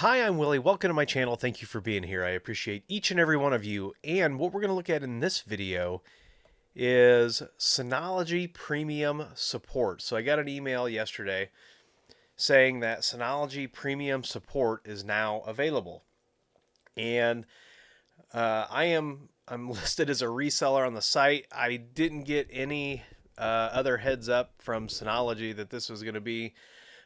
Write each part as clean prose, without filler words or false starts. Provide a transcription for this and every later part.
Hi, I'm Willie. Welcome to my channel. Thank you for being here. I appreciate each and every one of you. And what we're going to look at in this video is Synology Premium support. So I got an email yesterday saying that Synology Premium support is now available. And I'm listed as a reseller on the site. I didn't get any other heads up from Synology that this was going to be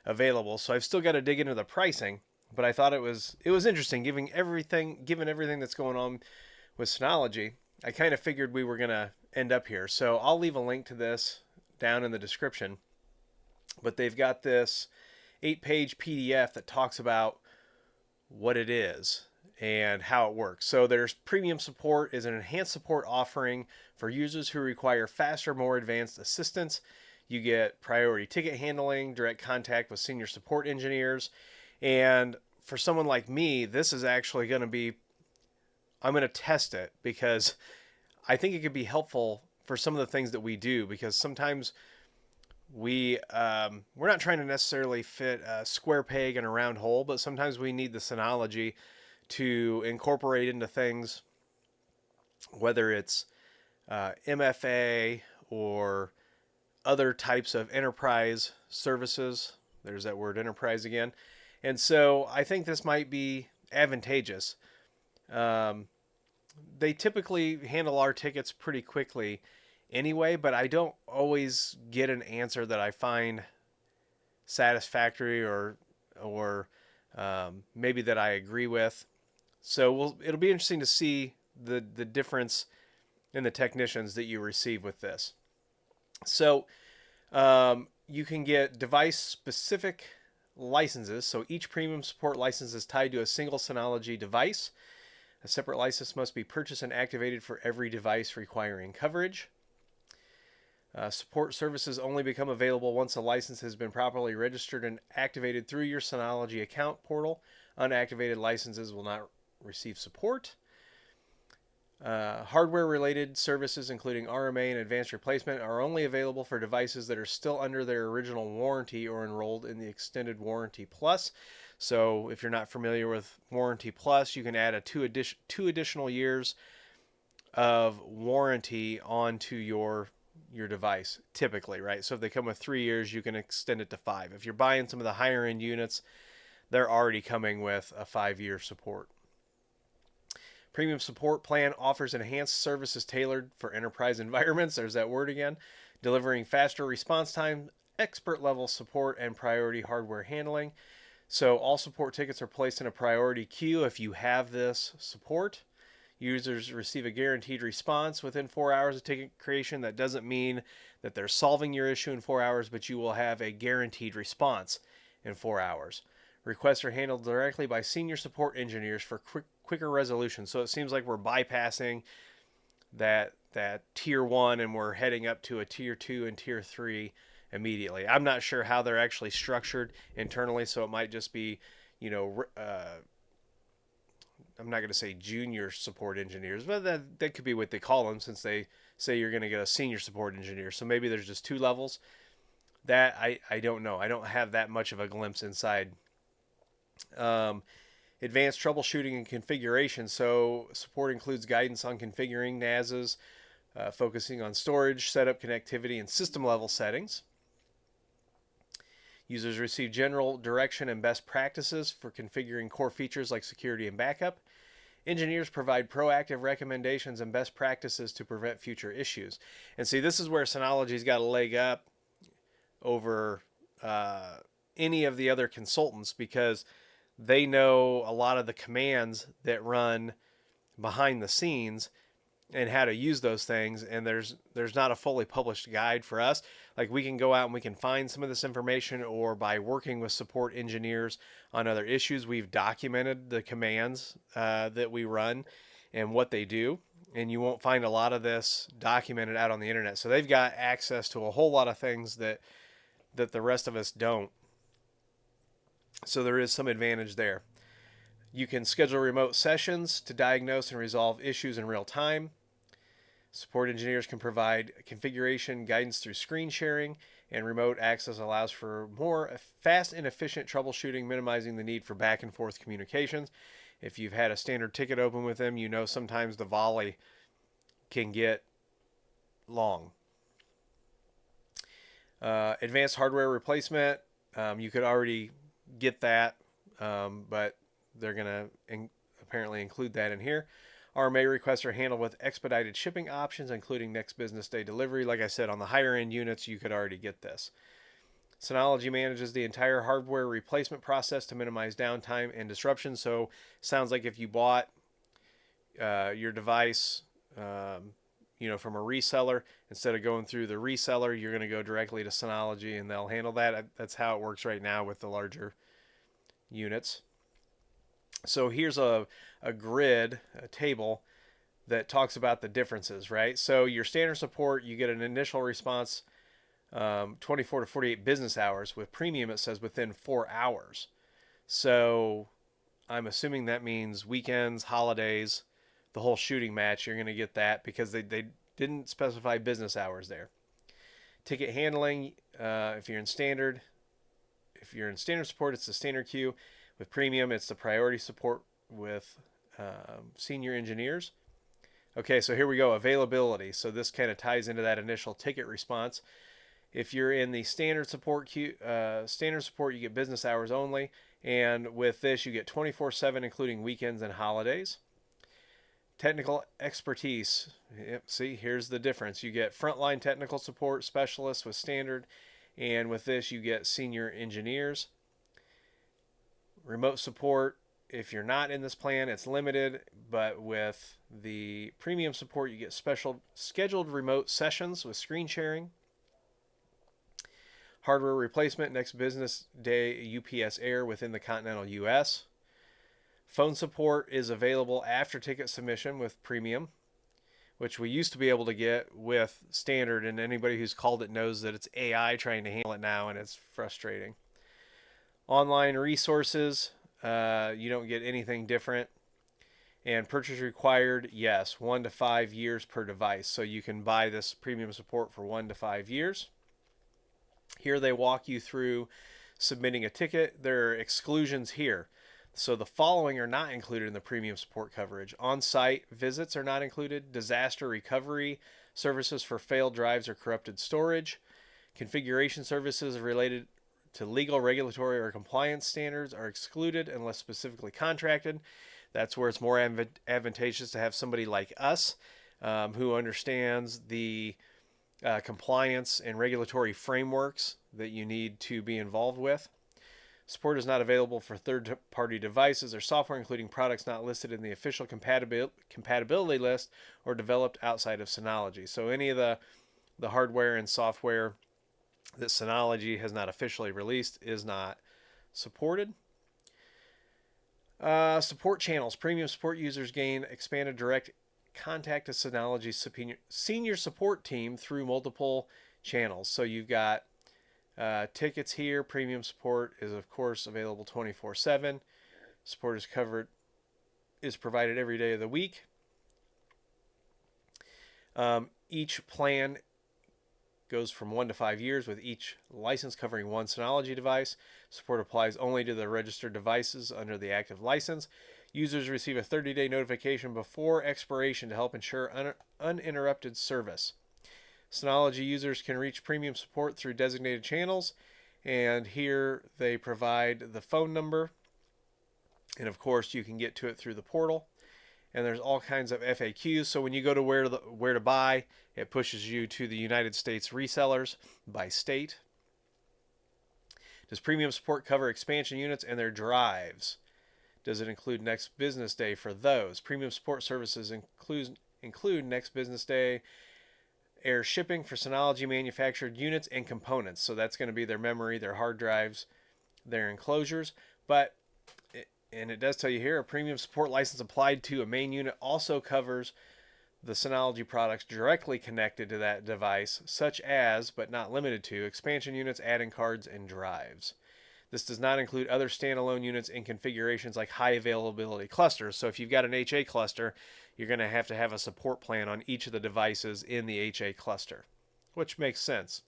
available. So I've still got to dig into the pricing, but I thought it was interesting given everything that's going on with Synology. I kind of figured we were going to end up here. So I'll leave a link to this down in the description. But they've got this 8-page PDF that talks about what it is and how it works. So there's premium support is an enhanced support offering for users who require faster, more advanced assistance. You get priority ticket handling, direct contact with senior support engineers. And for someone like me, this is actually going to be, I'm going to test it because I think it could be helpful for some of the things that we do, because sometimes we're not trying to necessarily fit a square peg in a round hole, but sometimes we need the Synology to incorporate into things, whether it's MFA or other types of enterprise services. There's that word enterprise again. And so I think this might be advantageous. Um, they typically handle our tickets pretty quickly anyway, but I don't always get an answer that I find satisfactory or maybe that I agree with. So it'll be interesting to see the difference in the technicians that you receive with this. So you can get device specific licenses. So each premium support license is tied to a single Synology device. A separate license must be purchased and activated for every device requiring coverage. Support services only become available once a license has been properly registered and activated through your Synology account portal. Unactivated licenses will not receive support. Hardware-related services, including RMA and advanced replacement, are only available for devices that are still under their original warranty or enrolled in the Extended Warranty Plus. So if you're not familiar with Warranty Plus, you can add two additional years of warranty onto your device, typically, right? So if they come with 3 years, you can extend it to 5. If you're buying some of the higher end units, they're already coming with a 5-year support. Premium support plan offers enhanced services tailored for enterprise environments. There's that word again. Delivering faster response time, expert level support, and priority hardware handling. So all support tickets are placed in a priority queue if you have this support. Users receive a guaranteed response within 4 hours of ticket creation. That doesn't mean that they're solving your issue in 4 hours, but you will have a guaranteed response in 4 hours. Requests are handled directly by senior support engineers for quicker resolution. So it seems like we're bypassing that tier 1 and we're heading up to a tier 2 and tier 3 immediately. I'm not sure how they're actually structured internally, so it might just be, I'm not going to say junior support engineers, but that could be what they call them, since they say you're going to get a senior support engineer. So maybe there's just 2 levels. That I don't know. I don't have that much of a glimpse inside. Advanced troubleshooting and configuration. So support includes guidance on configuring NASs, focusing on storage, setup, connectivity, and system level settings. Users receive general direction and best practices for configuring core features like security and backup. Engineers provide proactive recommendations and best practices to prevent future issues. And see, this is where Synology's got a leg up over any of the other consultants, because they know a lot of the commands that run behind the scenes and how to use those things. And there's not a fully published guide for us. Like, we can go out and we can find some of this information, or by working with support engineers on other issues, we've documented the commands that we run and what they do. And you won't find a lot of this documented out on the internet. So they've got access to a whole lot of things that the rest of us don't. So there is some advantage there. You can schedule remote sessions to diagnose and resolve issues in real time. Support engineers can provide configuration guidance through screen sharing, and remote access allows for more fast and efficient troubleshooting, minimizing the need for back and forth communications. If you've had a standard ticket open with them, you know sometimes the volley can get long. Advanced hardware replacement, you could already get that, but they're going to apparently include that in here. RMA requests are handled with expedited shipping options, including next business day delivery. Like I said, on the higher end units, you could already get this. Synology manages the entire hardware replacement process to minimize downtime and disruption. So, sounds like if you bought your device, from a reseller, instead of going through the reseller, you're going to go directly to Synology, and they'll handle that. That's how it works right now with the larger units. So here's a grid, a table that talks about the differences, right? So your standard support, you get an initial response 24 to 48 business hours. With premium, it says within 4 hours. So I'm assuming that means weekends, holidays, the whole shooting match, you're going to get that because they didn't specify business hours there. Ticket handling, if you're in standard support, it's the standard queue. With premium, it's the priority support with senior engineers. Okay, so here we go, availability. So this kind of ties into that initial ticket response. If you're in the standard support queue, you get business hours only, and with this, you get 24/7, including weekends and holidays. Technical expertise. Yep, see, here's the difference. You get frontline technical support specialists with standard, and with this, you get senior engineers. Remote support, if you're not in this plan, it's limited, but with the premium support, you get special scheduled remote sessions with screen sharing. Hardware replacement, next business day UPS Air within the continental US. Phone support is available after ticket submission with premium, which we used to be able to get with standard, and anybody who's called it knows that it's AI trying to handle it now, and it's frustrating. Online resources, you don't get anything different. And purchase required, yes, 1 to 5 years per device. So you can buy this premium support for 1 to 5 years. Here they walk you through submitting a ticket. There are exclusions here. So the following are not included in the premium support coverage. On-site visits are not included. Disaster recovery services for failed drives or corrupted storage. Configuration services related to legal, regulatory, or compliance standards are excluded unless specifically contracted. That's where it's more advantageous to have somebody like us who understands the compliance and regulatory frameworks that you need to be involved with. Support is not available for third-party devices or software, including products not listed in the official compatibility list or developed outside of Synology. So any of the hardware and software that Synology has not officially released is not supported. Support channels. Premium support users gain expanded direct contact to Synology's senior support team through multiple channels. So you've got tickets here. Premium support is, of course, available 24/7. Support is provided every day of the week. Each plan goes from 1 to 5 years, with each license covering one Synology device. Support applies only to the registered devices under the active license. Users receive a 30-day notification before expiration to help ensure uninterrupted service. Synology users can reach premium support through designated channels, and here they provide the phone number, and of course you can get to it through the portal. And there's all kinds of FAQs. So when you go to where to buy, it pushes you to the United States resellers by state. Does premium support cover expansion units and their drives? Does it include next business day for those? Premium support services include next business day air shipping for Synology manufactured units and components. So that's going to be their memory, their hard drives, their enclosures. And it does tell you here, a premium support license applied to a main unit also covers the Synology products directly connected to that device, such as, but not limited to, expansion units, add-in cards, and drives. This does not include other standalone units in configurations like high availability clusters. So if you've got an HA cluster, you're going to have a support plan on each of the devices in the HA cluster, which makes sense.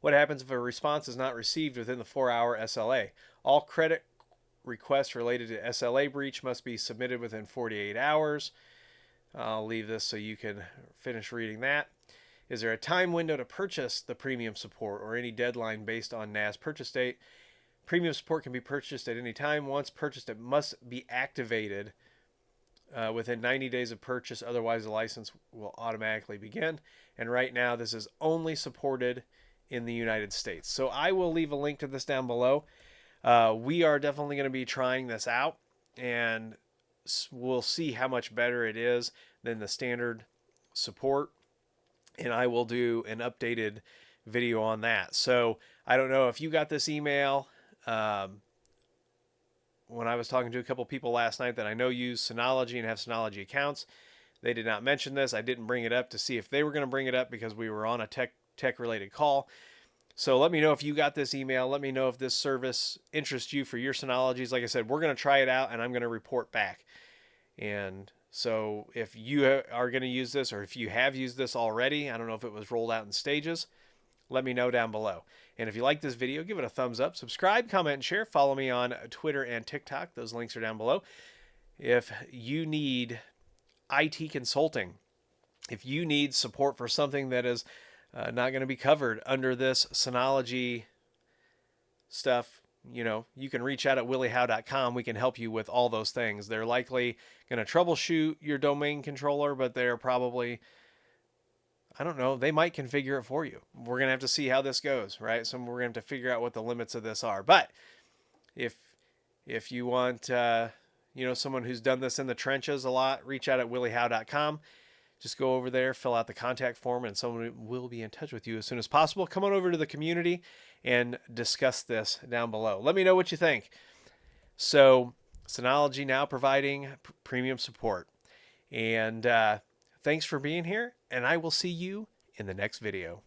What happens if a response is not received within the 4-hour SLA? All credit requests related to SLA breach must be submitted within 48 hours. I'll leave this so you can finish reading that. Is there a time window to purchase the premium support or any deadline based on NAS purchase date? Premium support can be purchased at any time. Once purchased, it must be activated within 90 days of purchase. Otherwise, the license will automatically begin. And right now, this is only supported in the United States. So I will leave a link to this down below. We are definitely going to be trying this out, and we'll see how much better it is than the standard support. And I will do an updated video on that. So I don't know if you got this email. When I was talking to a couple people last night that I know use Synology and have Synology accounts, they did not mention this. I didn't bring it up to see if they were going to bring it up because we were on a tech related call. So let me know if you got this email. Let me know if this service interests you for your Synologies. Like I said, we're going to try it out and I'm going to report back. And so if you are going to use this, or if you have used this already, I don't know if it was rolled out in stages, let me know down below. And if you like this video, give it a thumbs up, subscribe, comment, and share. Follow me on Twitter and TikTok. Those links are down below. If you need IT consulting, if you need support for something that is not going to be covered under this Synology stuff, you can reach out at williehow.com. We can help you with all those things. They're likely going to troubleshoot your domain controller, but they're probably, I don't know, they might configure it for you. We're going to have to see how this goes, right? So we're going to have to figure out what the limits of this are. But if you want, someone who's done this in the trenches a lot, reach out at williehow.com. Just go over there, fill out the contact form, and someone will be in touch with you as soon as possible. Come on over to the community and discuss this down below. Let me know what you think. So, Synology now providing premium support. And thanks for being here, and I will see you in the next video.